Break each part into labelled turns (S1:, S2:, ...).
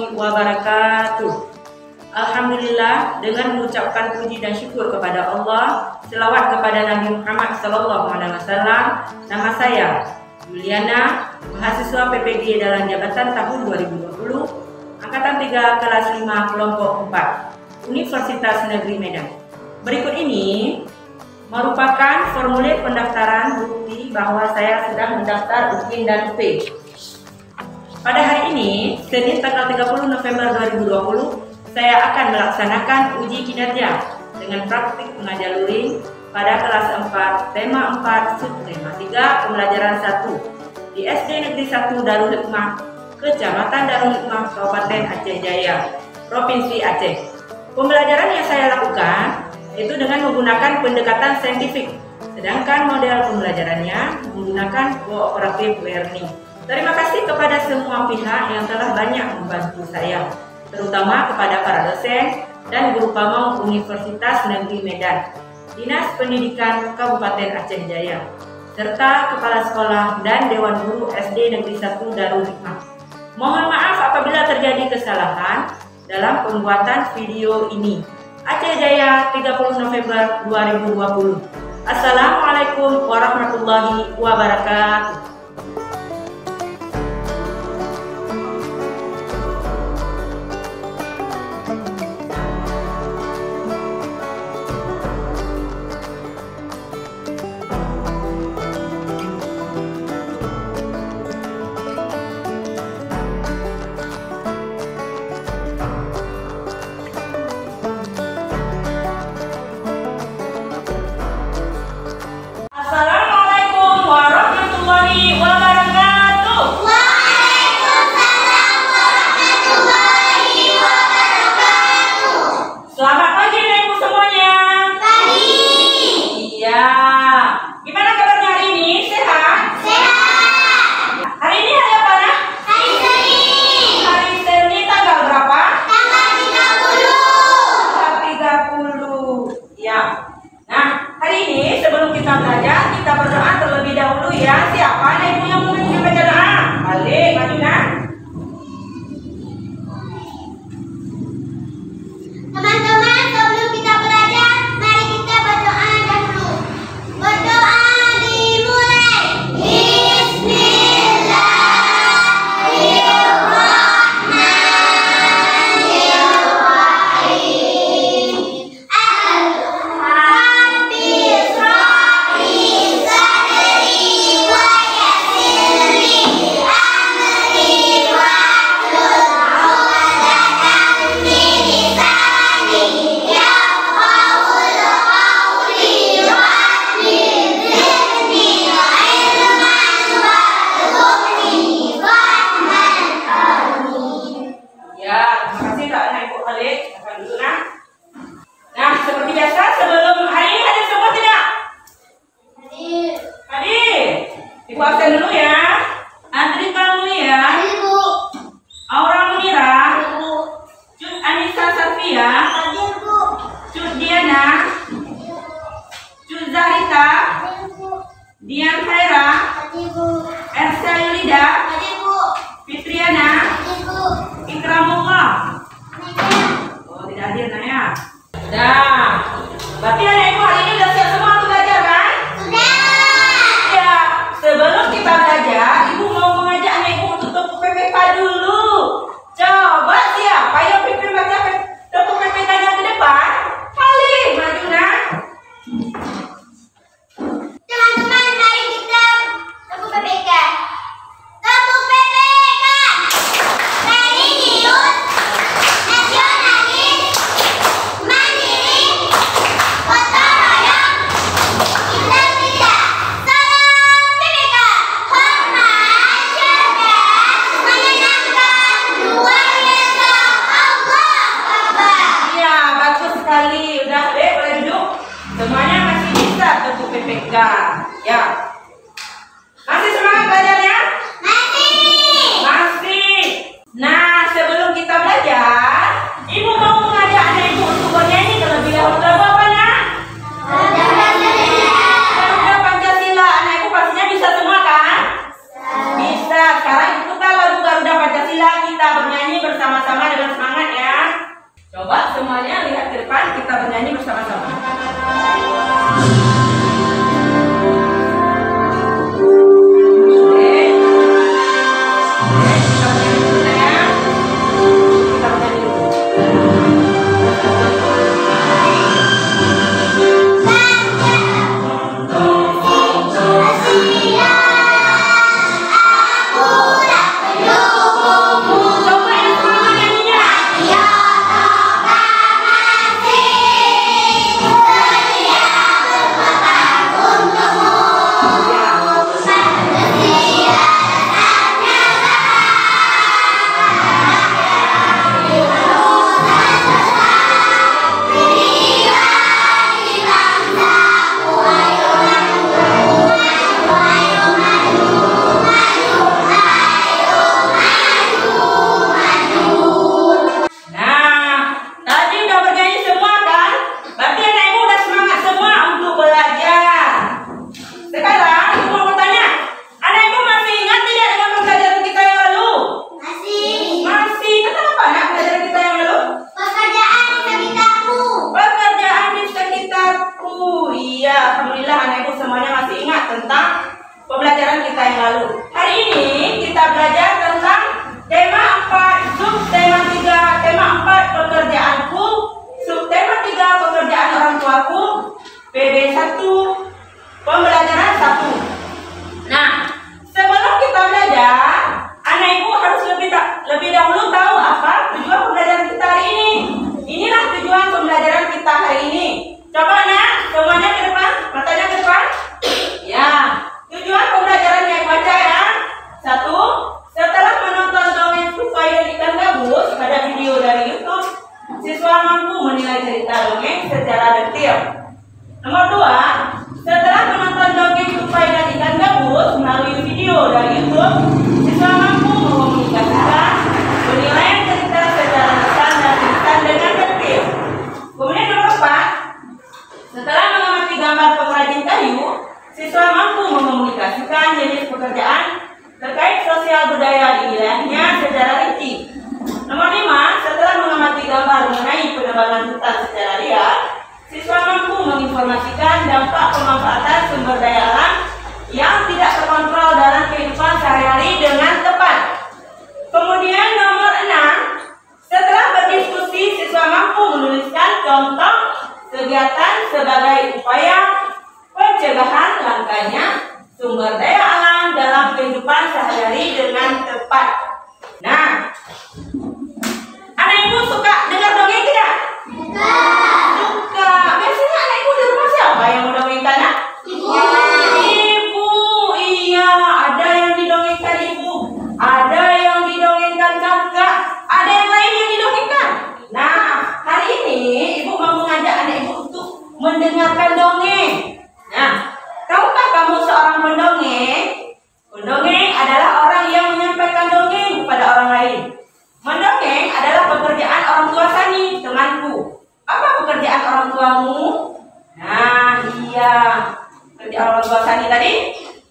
S1: warahmatullahi wabarakatuh. Alhamdulillah, dengan mengucapkan puji dan syukur kepada Allah, selawat kepada Nabi Muhammad SAW. Nama saya Juliana, mahasiswa PPG dalam jabatan tahun 2020, angkatan 3 kelas 5 kelompok 4, Universitas Negeri Medan. Berikut ini merupakan formulir pendaftaran bukti bahwa saya sedang mendaftar UPIN dan UP. Pada hari ini, Senin tanggal 30 November 2020, saya akan melaksanakan uji kinerja dengan praktik mengajar luring pada kelas 4, tema 4, subtema 3, pembelajaran 1 di SD Negeri 1 Darul Hikmah, Kecamatan Darul Hikmah, Kabupaten Aceh Jaya, Provinsi Aceh. Pembelajaran yang saya lakukan itu dengan menggunakan pendekatan saintifik, sedangkan model pembelajarannya menggunakan cooperative learning. Terima kasih kepada semua pihak yang telah banyak membantu saya, terutama kepada para dosen dan guru pamong Universitas Negeri Medan, Dinas Pendidikan Kabupaten Aceh Jaya, serta kepala sekolah dan Dewan Guru SD Negeri 1 Darul Hikmah. Mohon maaf apabila terjadi kesalahan dalam pembuatan video ini. Aceh Jaya, 30 November 2020. Assalamualaikum warahmatullahi wabarakatuh. Assalamualaikum warahmatullahi wabarakatuh.
S2: Waalaikumsalam warahmatullahi wabarakatuh.
S1: Selamat pagi Ibu semuanya.
S2: Pagi.
S1: Iya. Gimana kabarnya hari ini? Sehat?
S2: Sehat.
S1: Hari ini hari apa, Nak?
S2: Hari Senin.
S1: Hari Senin tanggal berapa?
S2: Tanggal
S1: 30. Ya. Nah, hari ini sebelum kita belajar, kita berdoa terlebih dahulu ya. Siapa ada ibu yang mau baca doa? Balik, maju Nak.
S2: Teman-teman, sebelum kita belajar, mari kita berdoa dahulu. Berdoa dimulai. Bismillahirrahmanirrahim. Al-Hafiz Rabbi sadri wa yassirli amri wahlul 'uqdatam min lisani yafqahul qawli wahdid zihni ilman warzuqni fahman. Amin.
S1: Ya, terima kasih Kak Anak Ibu Khalid. Akan dulu Nak. Nah, seperti biasa sebelum hari ini hadir semua tidak? Hadir. Ibu absen dulu ya. Andri Kamulia,
S2: Ibu.
S1: Aura Munira,
S2: Ibu.
S1: Cut Anissa Safia,
S2: Ibu.
S1: Cut Diana, Cut Zahita,
S2: Ibu.
S1: Dian Khaira,
S2: Ibu.
S1: Ersa Yulida,
S2: Ibu.
S1: Fitriana,
S2: Ibu.
S1: Ikramullah. Oh, tidak hadir Nak ya. Nah, berarti anak ibu hari ini sudah siap semua untuk belajar kan?
S2: Sudah.
S1: Ya, sebelum kita belajar, ibu mau mengajak anak ibu untuk tepuk PPK dulu. Coba siapa yang pimpin baca tepuk PPK-nya ke depan? Kali, maju Nak.
S2: Teman-teman, mari kita tepuk PPK. Tepuk PPK. Religius, nasionalis, mandiri, gotong royong, integritas. Salam PPK. Hormat, cerdas, menyenangkan, luar biasa. Allah Akbar.
S1: Iya, bagus sekali. Udah deh, boleh duduk. Semuanya masih bisa tepuk PPK. Ya. Masih semangat belajarnya? Masih. Nah, sebelum kita belajar, ibu mau mengajak anak ibu untuk bernyanyi terlebih dahulu. Lagu apa Nak? Garuda Pancasila. Anak ibu pastinya bisa semua kan? Bisa. Sekarang ikutan lagu Garuda Pancasila, kita bernyanyi bersama-sama 1, pembelajaran 1. Nah, sebelum kita belajar, anak ibu harus lebih dahulu tahu apa tujuan pembelajaran kita hari ini. Inilah tujuan pembelajaran kita hari ini. Coba anak, semuanya ke depan, matanya ke depan. Ya, tujuan pembelajarannya baca ya. 1, setelah menonton dongeng Tupai dan Ikan Gabus pada video dari YouTube, siswa mampu menilai cerita dongeng secara detail. Nomor 2, setelah menonton dongeng Tupai dan Ikan Gabus melalui video dari YouTube, siswa mampu mengomunikasikan penilaian cerita secara lisan dan tulisan dengan detail. Kemudian nomor 4, setelah mengamati gambar pengrajin kayu, siswa mampu mengomunikasikan jenis pekerjaan terkait sosial budaya di wilayahnya secara rinci. Nomor 5, setelah mengamati gambar mengenai penebangan hutan secara liar, siswa mampu menginformasikan dampak pemanfaatan sumber daya alam yang tidak terkontrol dalam kehidupan sehari-hari dengan tepat. Kemudian nomor 6, setelah berdiskusi, siswa mampu menuliskan contoh kegiatan sebagai upaya pencegahan langkanya sumber daya alam dalam kehidupan sehari-hari dengan tepat. Nah, anak ibu suka dengar dongeng tidak? Suka. Biasanya anak ibu di rumah siapa yang mendongengkan? Ibu. Iya, ada yang didongengkan ibu, ada yang didongengkan kakak, ada yang lain yang didongengkan. Nah, hari ini ibu mau mengajak anak ibu untuk mendengarkan dongeng. Nah, tahukah kamu seorang pendongeng? Pendongeng adalah orang yang menyampaikan dongeng kepada orang lain. Mendongeng adalah pekerjaan orang tua Sani, temanku. Apa pekerjaan orang tuamu? Nah, iya. Pekerjaan orang tua Sani tadi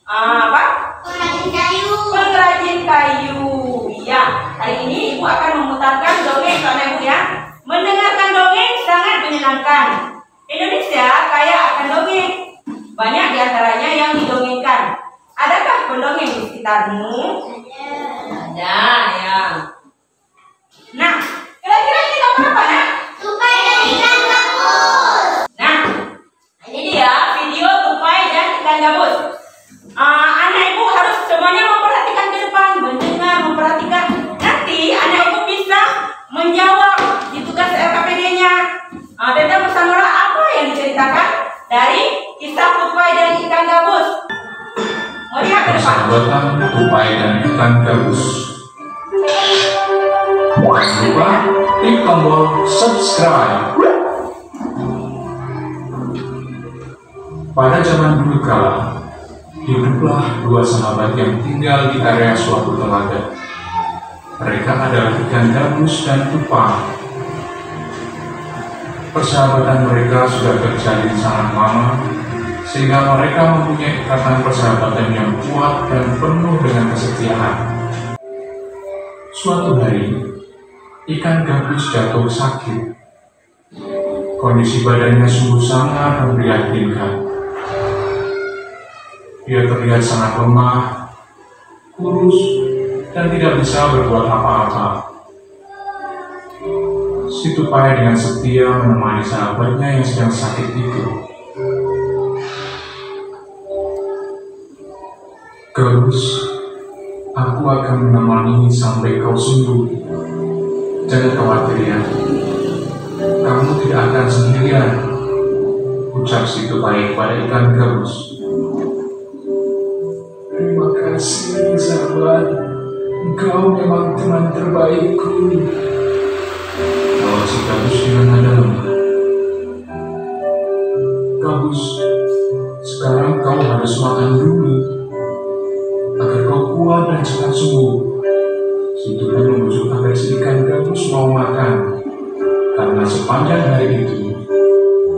S1: apa?
S2: Pengrajin kayu.
S1: Pengrajin kayu. Iya. Hari ini ibu akan memutarkan dongeng ke anak ibu ya. Mendengarkan dongeng sangat menyenangkan. Indonesia kaya akan dongeng. Banyak diantaranya yang didongengkan. Adakah pendongeng di sekitarmu? Ada ya. Nah, kira-kira ini gambar apa nak?
S2: Tupai dan Ikan Gabus.
S1: Nah, ini dia video Tupai dan Ikan Gabus. Anak ibu harus semuanya memperhatikan ke depan, mendengar, memperhatikan. Nanti anak ibu bisa menjawab di tugas LKPD-nya. Tentang pesan moral apa yang diceritakan dari kisah Tupai dan Ikan Gabus. Mau lihat ke depan?
S3: Persahabatan Tupai dan Ikan Gabus. Jangan lupa klik tombol subscribe. Pada zaman dulu kala, hiduplah dua sahabat yang tinggal di area suatu telaga. Mereka adalah Ikan Gabus dan Tupai. Persahabatan mereka sudah terjalin sangat lama, sehingga mereka mempunyai ikatan persahabatan yang kuat dan penuh dengan kesetiaan. Suatu hari, Ikan Gabus jatuh sakit. Kondisi badannya sungguh sangat memprihatinkan. Dia terlihat sangat lemah, kurus, dan tidak bisa berbuat apa-apa. Si Tupai dengan setia menemani sahabatnya yang sedang sakit itu. Gabus, aku akan menemani sampai kau sembuh. Jangan khawatir ya, kamu tidak akan sendirian, ucap si Tupai pada Ikan Gabus. Terima kasih sahabat, engkau memang teman terbaikku, jawab si Gabus dengan nada lemah. Gabus, sekarang kau harus makan dulu, agar kau kuat dan cepat sembuh. Si Tupai membujuk agar si Ikan Gabus mau makan, karena sepanjang hari itu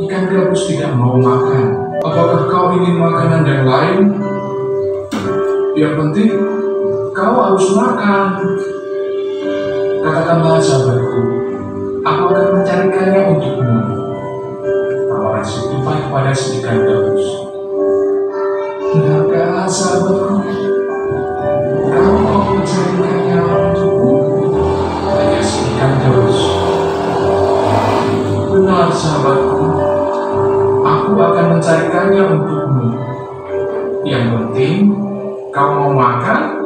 S3: Ikan Gabus tidak mau makan. Apakah kau ingin makanan yang lain? Yang penting kau harus makan. Katakanlah sahabatku, aku akan mencarikannya untukmu, tawaran si Tupai kepada si Ikan Gabus. Benarkah sahabatku, kau mau mencarikannya untukku? Tanya si Ikan Gabus. Benar sahabatku, aku akan mencarikannya untukmu. Yang penting kau mau makan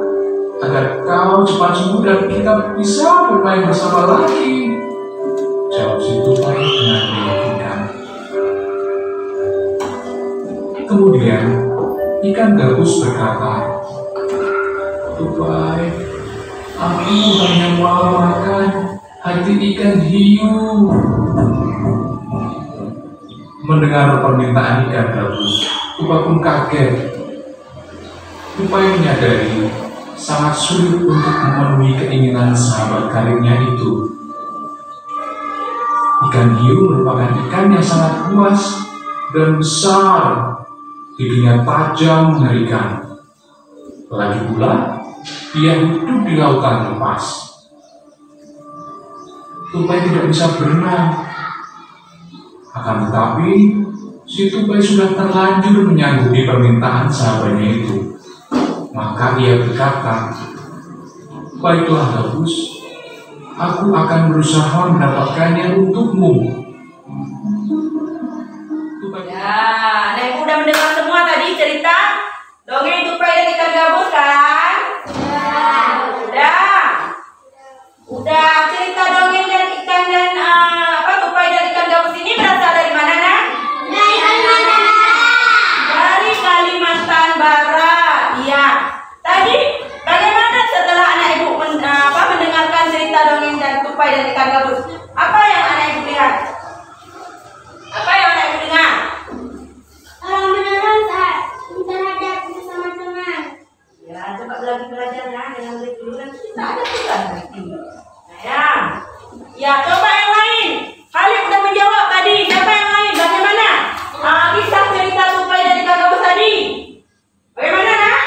S3: agar kau cepat sembuh dan kita bisa bermain bersama lagi. Jawab si tupai dengan meyakinkan. Kemudian ikan gabus berkata, "Tupai, aku hanya mau makan hati ikan hiu." Mendengar permintaan ikan gabus, tupai pun kaget. Tupai menyadari sangat sulit untuk memenuhi keinginan sahabat karibnya itu. Ikan hiu merupakan ikan yang sangat luas dan besar, giginya tajam mengerikan. Lagi pula, ia hidup di lautan lepas. Tupai tidak bisa berenang. Akan tetapi, si tupai sudah terlanjur menyanggupi permintaan sahabatnya itu. Maka ia berkata, "Baiklah gabus, aku akan berusaha mendapatkannya untukmu."
S1: Ya, Nek udah mendengar semua tadi cerita dongeng tupai dan ikan gabus kan? Udah cerita dongeng dan ikan dan tupai dan ikan gabus ini berasal dari mana, Nak?
S2: Dari Kalimantan Barat.
S1: Dari Kalimantan Barat. Iya. Tadi bagaimana setelah anak ibu mendengarkan cerita dongeng dan tupai dan ikan gabus? Apa yang anak ibu lihat? Apa yang anak ibu dengar?
S2: Orang beneran saat terhadap bersama teman.
S1: Ya, coba lagi belajar ya dengan baik dulu nanti kita ada tugas nanti. Nah, ya coba yang lain. Kalian udah menjawab tadi. Siapa yang lain? Bagaimana? Kisah cerita tupai dan ikan gabus tadi. Bagaimana, Nak?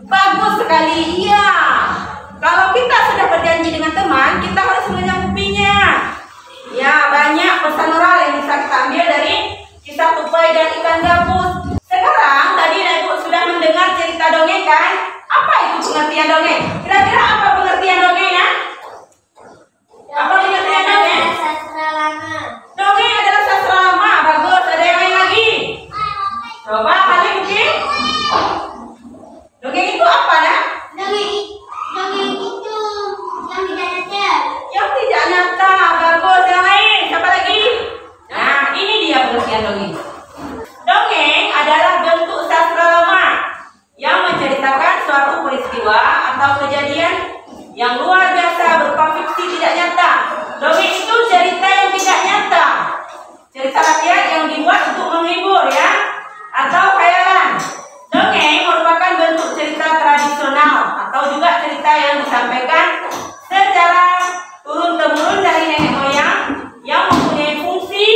S1: Bagus sekali, iya. Kalau kita sudah berjanji dengan teman, kita harus menyanggupinya. Ya, banyak pesan moral yang bisa kita ambil dari kisah tupai dan ikan gabus. Sekarang tadi Ibu sudah mendengar cerita dongeng kan? Apa itu pengertian dongeng? Kira-kira apa pengertian dongeng ya? Apa pengertian dongeng?
S2: Sastra lama.
S1: Dongeng adalah sastra lama. Bagus, ada yang lain lagi? Coba kali mungkin. Dongeng itu apa, Nak?
S2: Dongeng itu yang tidak nyata.
S1: Yang tidak nyata. Bagus, yang lain. Siapa lagi? Nah, ini dia pengertian dongeng. Dongeng adalah bentuk sastra lama yang menceritakan suatu peristiwa atau kejadian yang luar biasa berupa fiksi tidak nyata. Dongeng itu cerita yang tidak nyata, cerita rakyat yang dibuat untuk menghibur ya, atau khayalan. Dongeng merupakan bentuk cerita tradisional atau juga cerita yang disampaikan secara turun-temurun dari nenek moyang yang mempunyai fungsi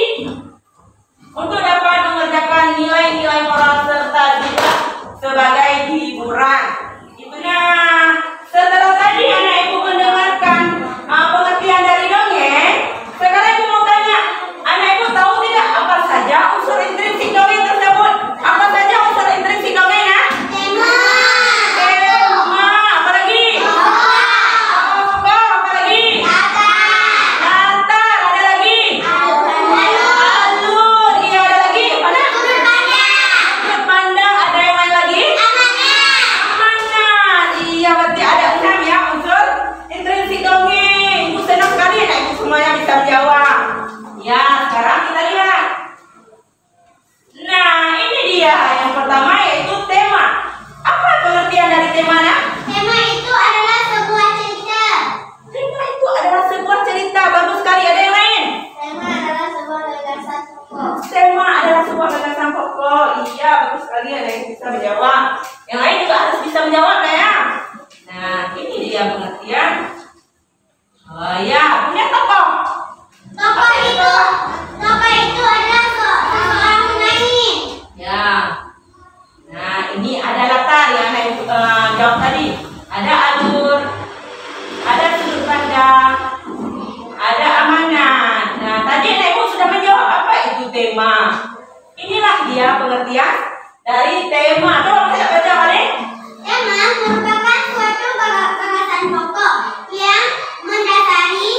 S1: untuk dapat mengerjakan nilai-nilai moral serta juga sebagai hiburan. Itunya. Setelah tadi anak ibu mendengarkan pengertian dari dongeng, sekarang ibu mau tanya, anak ibu tahu tidak apa saja unsur intrinsik dongeng tersebut? Apa saja unsur intrinsik dongeng ya?
S2: Tema.
S1: Apa lagi? Apa lagi? Latar, ada lagi? Alur, iya ada lagi? Mana? Sudut pandang, ada yang lain lagi? Amanat, iya berarti ada 6 ya unsur intrinsik dongeng. Ibu senang sekali ya ibu semuanya bisa menjawab. Ya, sekarang kita lihat. Nah, ini dia yang pertama yaitu tema. Apa pengertian dari tema, Nak?
S2: Tema itu adalah sebuah cerita.
S1: Tema itu adalah sebuah cerita. Bagus sekali. Ada yang lain?
S2: Tema adalah sebuah gagasan pokok.
S1: Tema adalah sebuah gagasan pokok. Iya, bagus sekali. Ada yang bisa menjawab. Yang lain juga harus bisa menjawab, ya. Nah, ini dia pengertian. Oh ya, kemudian tokoh.
S2: Tokoh itu adalah seorang penyanyi.
S1: Ya. Nah, ini ada latar yang Anak Ibu jawab tadi. Ada alur, ada sudut pandang, ada amanat. Nah, tadi Anak Ibu sudah menjawab apa itu tema. Inilah dia pengertian dari tema. Coba kita baca balik.
S2: Tema merupakan suatu gagasan pokok yang mendasari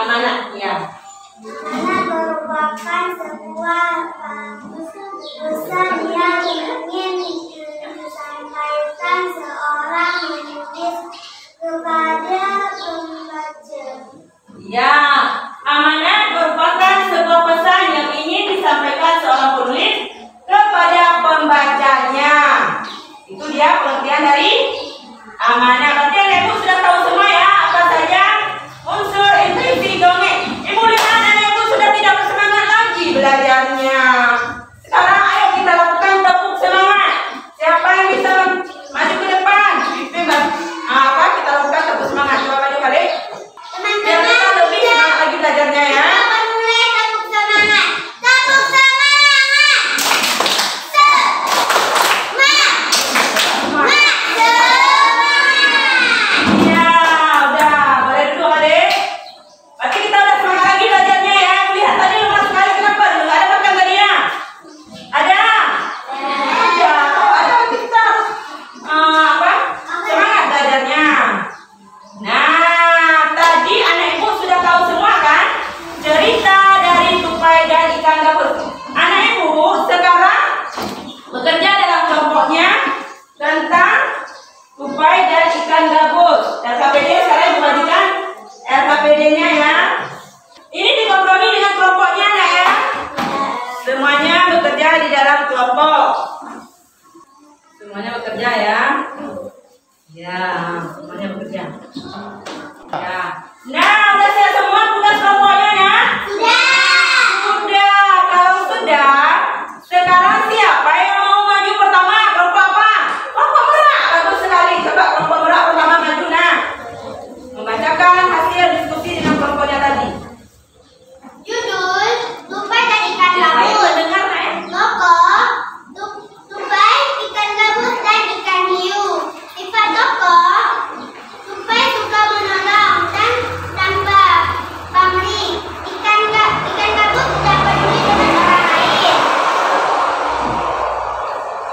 S1: Amanah, ya.
S2: Amanah merupakan sebuah pesan yang ingin disampaikan seorang penulis kepada pembaca.
S1: Ya, amanah merupakan sebuah pesan yang ingin disampaikan seorang penulis kepada pembacanya. Itu dia pengertian dari amanah. Berarti Ibu sudah tahu semua ya apa saja unsur inti dongeng. Ibu lihat Ibu sudah tidak bersemangat lagi belajarnya. Sekarang ayo kita lakukan tepuk semangat. Siapa yang bisa maju ke depan? Kita lakukan tepuk semangat. Coba maju kali. Biar kita lebih semangat lagi belajarnya ya.
S2: Tepuk semangat. Tepuk semangat.
S1: Ya, udah. Boleh duduk adik. Berarti kita udah semangat lagi belajarnya ya. Lihat tadi lemas sekali, kenapa? Nggak ada makan tadi ya? Ada? Ada. Oh, ada, berarti kita harus semangat belajarnya. Nah, tadi anak ibu sudah tahu semua kan? Cerita dari tupai dan ikan gabus. Anak ibu sekarang bekerja dalam kelompoknya tentang tupai dan ikan gabus. LKPD sekarang ibu bagikan LKPD-nya ya. Ini dikompromi dengan kelompoknya anak ya. Semuanya bekerja di dalam kelompok. Semuanya bekerja ya. Ya, semuanya bekerja. Ya. Nah, udah siap semua tugas kelompoknya ya? Sudah. Kalau sudah, sekarang siapa yang mau maju pertama? Kelompok apa? Kelompok merak. Bagus sekali. Coba kelompok merak pertama maju. Nah, membacakan hasil diskusi dengan kelompoknya tadi.
S2: Judul tupai dan ikan
S1: Ya, ayo
S2: gabus.
S1: dengar ya.
S2: Tokoh tupai, ikan gabus dan ikan hiu. Sifat tokoh: tupai suka menolong dan tambah pamrih. Ikan gabus tidak peduli dengan orang lain.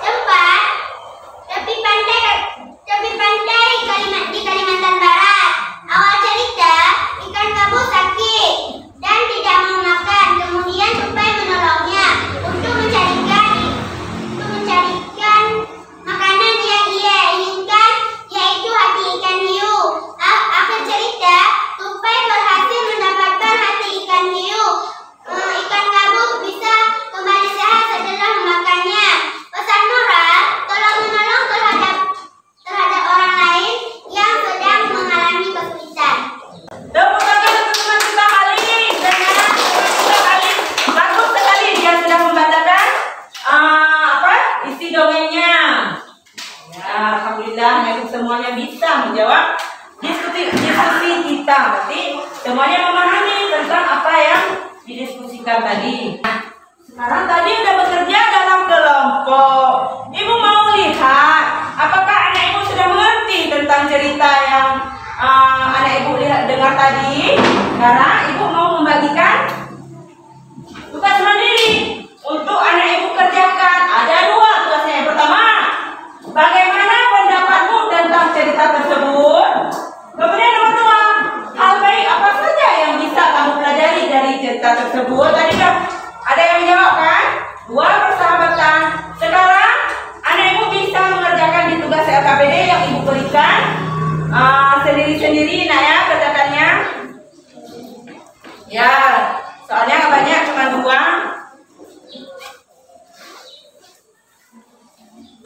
S2: Tempat: tepi pantai di Kalimantan Barat. Awal cerita: ikan gabus sakit dan tidak mau makan. Kemudian tupai menolongnya untuk mencarikan makanan yang ia inginkan, yaitu hati ikan hiu. Akhir cerita, tupai berhasil mendapatkan hati ikan hiu. Ikan gabus bisa kembali sehat setelah memakannya. Pesan moral: tolong menolong terhadap orang lain yang sedang mengalami kesulitan.
S1: Tepuk tangan untuk teman kita Ali. Bagus sekali dia sudah membacakan isi dongengnya. Ya, alhamdulillah ibu semuanya bisa menjawab diskusi kita. Berarti semuanya memahami tentang apa yang didiskusikan tadi. Nah, sekarang tadi udah bekerja dalam kelompok. Ibu mau lihat apakah anak ibu sudah mengerti tentang cerita yang anak ibu dengar tadi. Sekarang ibu mau membagikan tugas mandiri untuk anak ibu kerjakan. Ada 2 tugasnya. Yang pertama, bagaimana pendapatmu tentang cerita tersebut? Kemudian nomor 2, hal baik apa saja yang bisa kamu pelajari dari cerita tersebut? Tadi ada yang menjawab kan? 2 persahabatan. Sekarang anak ibu bisa mengerjakan di tugas LKPD yang ibu berikan sendiri-sendiri. Nah ya, kerjakannya. Ya, soalnya nggak banyak, cuma 2.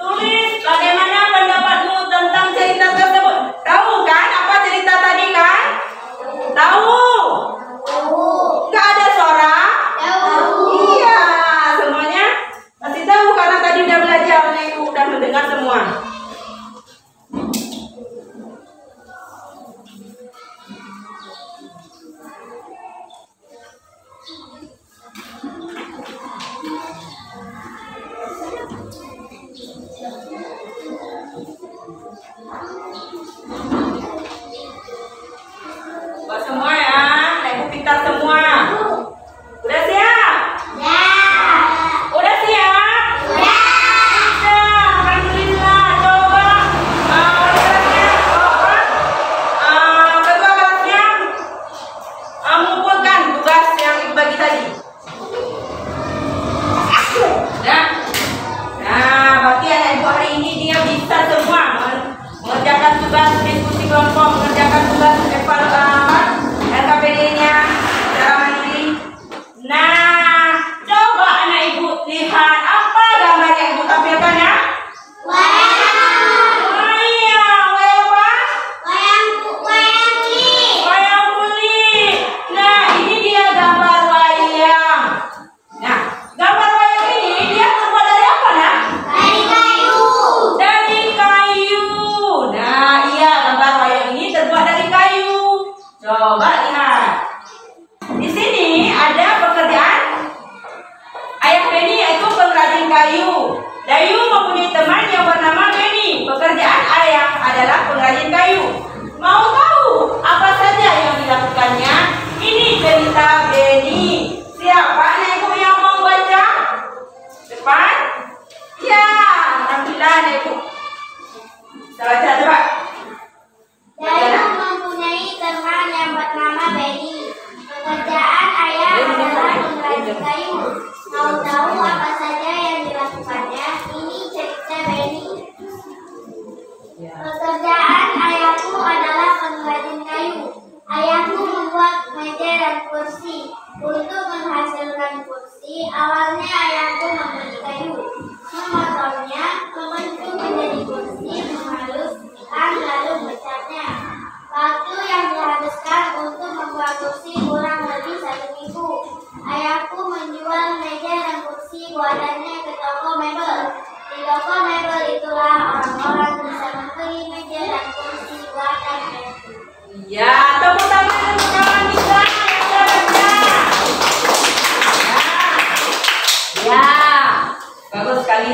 S1: Tulis bagaimana pendapatmu tentang cerita tersebut. Tahu kan apa cerita tadi kan? Tahu? Nggak ada suara? Iya, semuanya pasti tahu karena tadi udah belajar, ibu udah mendengar semua. Buat semua ya, ibu pintar semua. Udah siap? Udah siap? Alhamdulillah. Coba kelasnya, kedua kelasnya Coba lihat. Di sini ada pekerjaan ayah Benny, yaitu pengrajin kayu. Dayu mempunyai teman yang bernama Benny. Pekerjaan ayah adalah pengrajin kayu. Mau tahu apa saja yang dilakukannya? Ini cerita Benny. Siapa anak ibu yang mau baca? Depan? Ya, alhamdulillah anak ibu. Kita baca coba.
S2: Dayu mempunyai teman yang bernama Benny. Pekerjaan ayah adalah mengrajin kayu. Mau tahu apa saja yang dilakukannya? Ini cerita Benny. Pekerjaan ayahku adalah pengrajin kayu. Ayahku membuat meja dan kursi. Untuk menghasilkan kursi, awalnya ayahku membeli kayu, memotongnya, membentuk menjadi kursi, menghaluskan, lalu mencatnya. Waktu yang dihabiskan untuk membuat kursi kurang lebih 1 minggu. Ayahku menjual meja dan kursi buatannya ke toko mebel. Di toko mebel itulah orang-orang bisa membeli meja dan kursi buatan ayahku.
S1: Ya, tepuk tangan untuk kawan kita yang sudah baca. Ya, bagus sekali.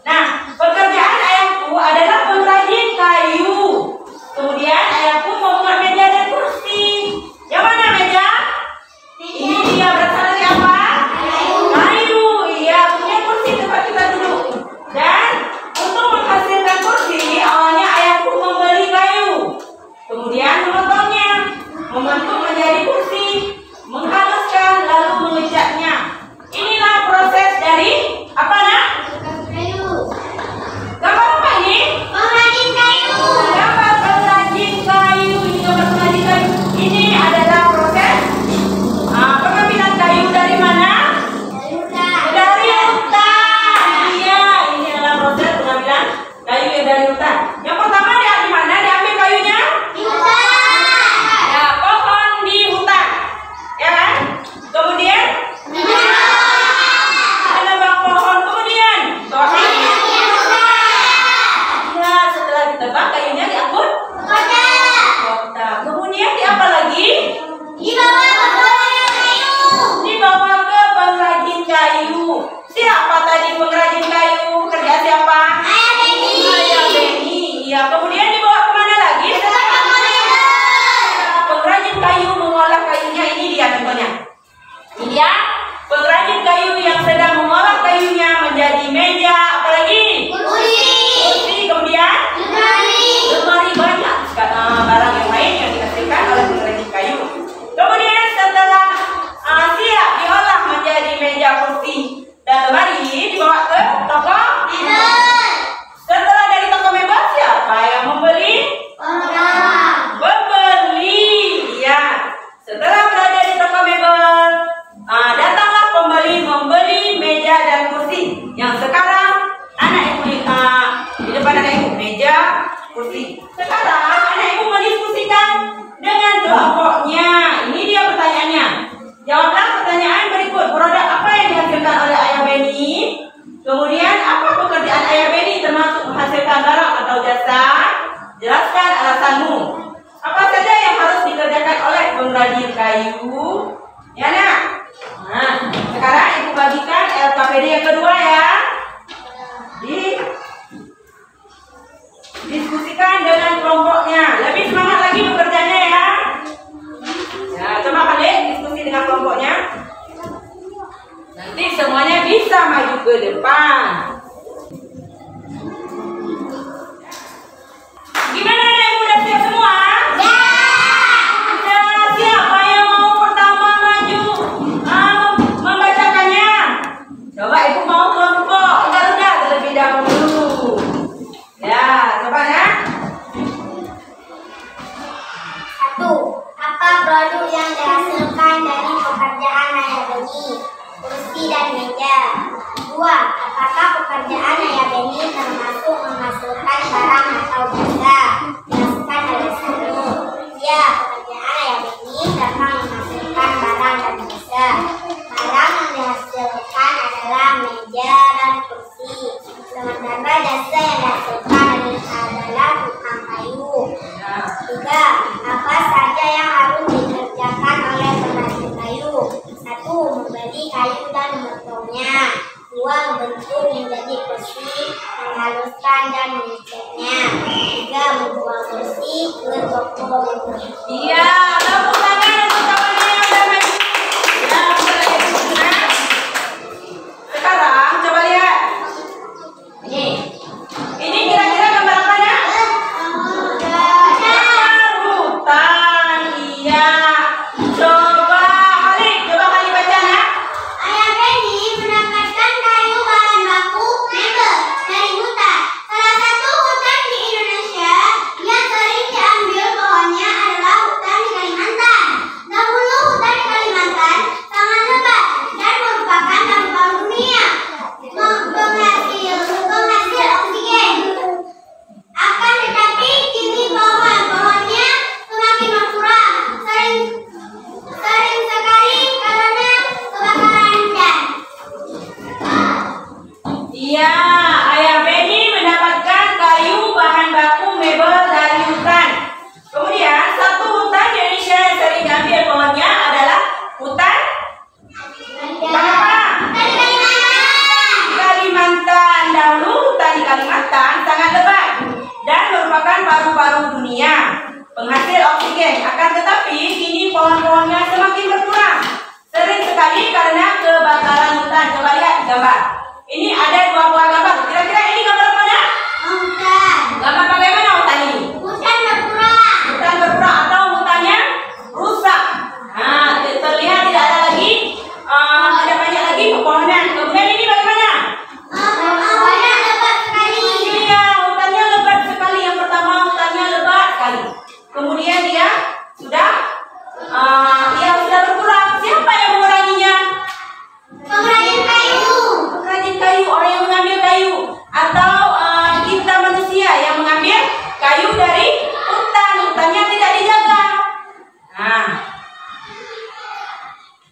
S1: Nah, pekerjaan ayahku adalah pengrajin kayu. Kemudian ayahku membuat meja dan kursi. Yang mana meja? Ini dia berasal dari apa? Kayu. Iya, punya kursi tempat kita duduk. Dan untuk menghasilkan kursi, awalnya ayahku membeli kayu. Kemudian memotongnya, membentuk menjadi kursi, menghaluskan, lalu mengecatnya. Inilah proses dari apa nak?
S2: Kayu.
S1: Gambar apa ini?
S2: Pengrajin kayu.
S1: Gambar pengrajin kayu. Ini gambar pengrajin kayu. Ini adalah proses pengambilan kayu dari mana?
S2: Dari hutan.
S1: Dari hutan. Iya, ini adalah proses pengambilan kayu dari hutan. Yang pertama dia di mana? Diambil kayunya?
S2: Di hutan.
S1: Ya, pohon di hutan. Ya kan? Kemudian ada bang pohon. Kemudian ya, setelah ditebang kayunya diangkut kota. Kemudian di apa lagi?
S2: Dibawa ke pengrajin kayu.
S1: Dibawa ke pengrajin kayu. Siapa tadi pengrajin kayu? Kerja siapa?
S2: Ayah Benny.
S1: Ayah Benny. Ya, kemudian dibawa kemana lagi? Pengrajin kayu mengolah kayunya. Ini dia contohnya. Ini dia pengrajin kayu yang sedang mengolah kayunya menjadi meja. Apalagi? Kursi. Kemudian lemari, banyak barang yang lain yang dihasilkan oleh pengrajin kayu. Kemudian setelah siap diolah menjadi meja, kursi, dan lemari, dibawa ke toko mebel. Setelah dari toko mebel, siapa yang membeli? Pembeli. Ya. Setelah berada di toko mebel, datanglah pembeli membeli meja dan kursi. Yang sekarang anak ibu di depan anak ibu meja, kursi. Sekarang anak ibu mendiskusikan dengan kelompoknya. Ini dia pertanyaannya. Jawablah pertanyaan berikut. Produk apa yang dihasilkan oleh ayah Benny? Kemudian apa pekerjaan ayah Benny termasuk menghasilkan barang atau jasa? Jelaskan alasanmu. Apa saja yang harus dikerjakan oleh pengrajin kayu? Ya nak? Nah, sekarang ibu bagikan LKPD yang kedua ya. Diskusikan dengan kelompoknya. Lebih semangat lagi bekerjanya ya. Ya, coba kalian diskusi dengan kelompoknya. Nanti semuanya bisa maju ke depan. Gimana nih, udah siap semua? Ya. Udah siap. Ayo mau pertama maju membacakannya. Coba ibu mau kelompok rendah terlebih dahulu. Ya, coba ya.
S2: 1. Apa produk yang dihasilkan dari pekerjaan ayah Benny? Kursi dan meja. 2. Apakah pekerjaan ayah Benny termasuk menghasilkan barang atau jasa? Jelaskan alasanmu. Ya, pekerjaan ayah Benny dapat menghasilkan barang dan jasa. Barang yang dihasilkan adalah meja dan kursi. Sementara jasa yang dihasilkan adalah tukang kayu. 3. Apa saja yang harus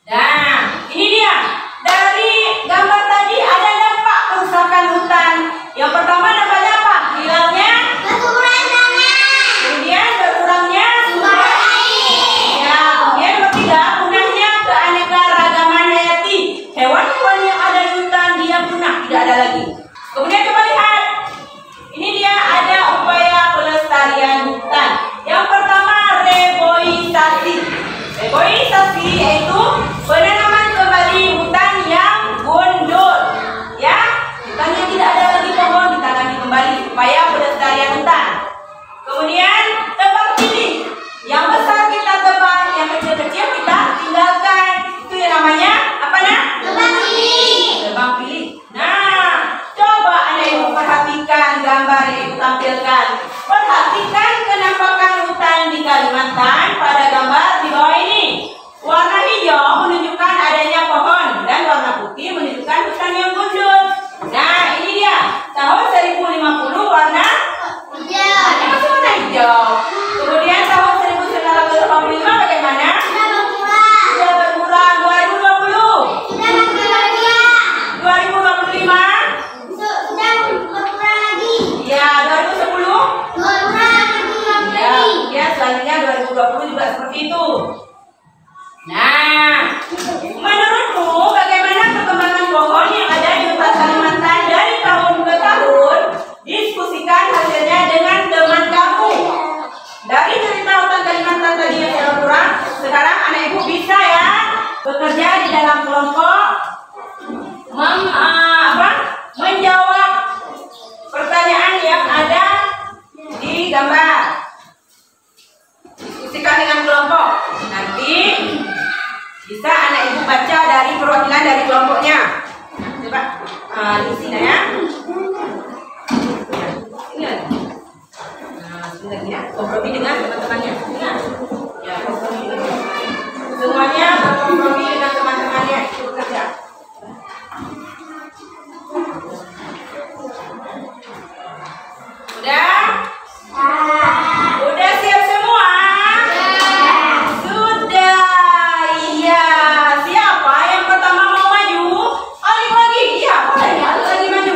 S1: Nah, ini dia. Dari gambar tadi ada dampak kerusakan hutan. Yang pertama dampaknya apa? Hilangnya
S2: Kekurangan.
S1: kemudian berkurangnya
S2: Sumber air.
S1: ya, kemudian yang ketiga punahnya keanekaragaman hayati. Hewan-hewan yang ada di hutan dia punah, tidak ada lagi. Kemudian coba lihat. Ini dia ada upaya pelestarian hutan. Yang pertama reboisasi. Reboisasi yaitu penanaman kembali hutan yang gundul. Ya, hutan yang tidak ada lagi pohon ditanami kembali. Upaya pelestarian hutan. Kemudian tebang pilih. Yang besar kita tebang, yang kecil-kecil kita tinggalkan. Itu yang namanya apa nak?
S2: Tebang pilih.
S1: Tebang pilih. Nah, coba Anda Ibu perhatikan gambar yang Ibu tampilkan. Perhatikan kenampakan hutan di Kalimantan pada gambar di bawah ini. Warna hijau menunjukkan adanya pohon dan warna putih menunjukkan hutan yang gundul. Nah, ini dia. Tahun 1050 warna
S2: Hijau.
S1: masih warna hijau. Kemudian tahun 1985 bagaimana?
S2: Sudah berkurang.
S1: Sudah berkurang. 2020,
S2: Sudah berkurang.
S1: 2025,
S2: Sudah berkurang lagi.
S1: ya 2010.
S2: Berkurang lagi.
S1: Ya, selanjutnya 2020 juga seperti itu. Nah, menurutmu bagaimana perkembangan pohon yang ada di hutan Kalimantan dari tahun ke tahun? Diskusikan hasilnya dengan teman kamu. Dari cerita hutan Kalimantan tadi yang sudah kurang, sekarang anak ibu bisa ya bekerja di dalam kelompok menjawab pertanyaan yang ada di gambar. Diskusikan dengan kelompok. Nanti bisa anak ibu baca dari perwakilan dari kelompoknya. Coba di sini ya. Ini lagi. Nah, sini lagi ya. Kompromi dengan teman-temannya. Ingat. Ya, kompromi. Semuanya berkompromi dengan teman-temannya itu bekerja. Udah? Udah siap semua? Sudah. Iya. Siapa yang pertama mau maju? Alik lagi. Iya, boleh. Alik lagi maju.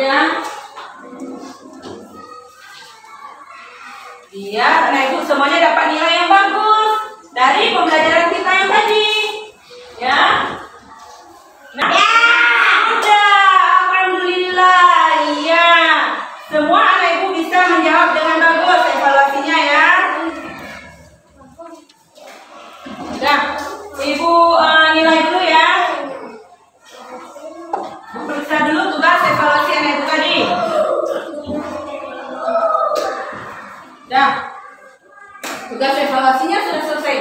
S1: ya. Biar anak ibu semuanya dapat nilai yang bagus dari pembelajaran kita yang tadi. Ya. Nah, udah, alhamdulillah. Iya. Semua anak ibu bisa menjawab dengan bagus evaluasinya ya. Udah, ibu nilai dulu ya. Periksa dulu tugas evaluasi anak ibu tadi. Udah, tugas evaluasinya sudah selesai.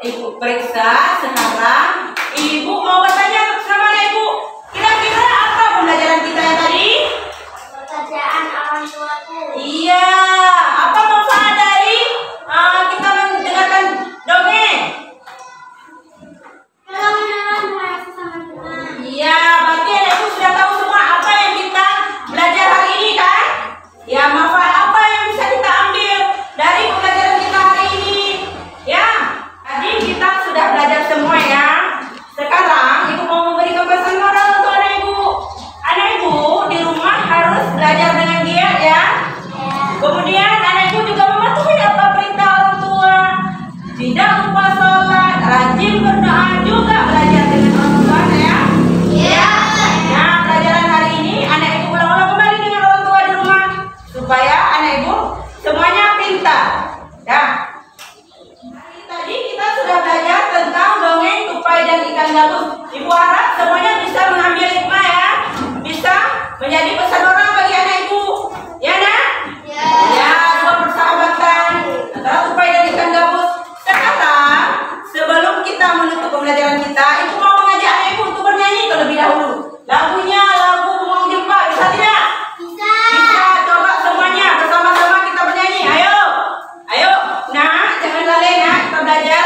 S1: Ibu periksa sekarang. Ibu mau bertanya sama anak ibu. Kira-kira apa pembelajaran kita yang tadi?
S2: Pekerjaan orang tuaku.
S1: Iya. Apa manfaat dari kita mendengarkan dongeng?
S2: Tolong merasa sama Tuhan.
S1: Iya. Berarti anak ibu sudah tahu semua apa yang kita belajar hari ini kan? Ya, manfaat apa yang bisa kita ambil dari pembelajaran kita hari ini? Ya. Tadi kita sudah belajar semua ya. Sekarang ibu mau memberikan pesan moral untuk anak ibu. Anak ibu di rumah harus belajar dengan giat ya. Kemudian anak ibu juga mematuhi apa perintah orang tua. Tidak lupa sholat, rajin berdoa, juga belajar dengan orang tua ya.
S2: Ya.
S1: Nah, pelajaran hari ini anak ibu ulang-ulang kembali dengan orang tua di rumah supaya anak ibu semuanya pintar. Ya. Tadi kita sudah belajar tentang dongeng tupai dan ikan gabus. Ibu harap semuanya bisa mengambil hikmah ya, bisa menjadi pesan orang bagi anak ibu. Ya nak?
S2: Ya.
S1: Ya, dua persahabatan antara tupai dan ikan gabus. Sekarang sebelum kita menutup pembelajaran kita, ibu mau mengajak anak ibu untuk bernyanyi terlebih dahulu. Lagunya lagu Bunga Jempa, bisa tidak?
S2: Bisa.
S1: Bisa, coba semuanya bersama-sama kita bernyanyi. Ayo. Ayo, nah, jangan lalai nak, kita belajar.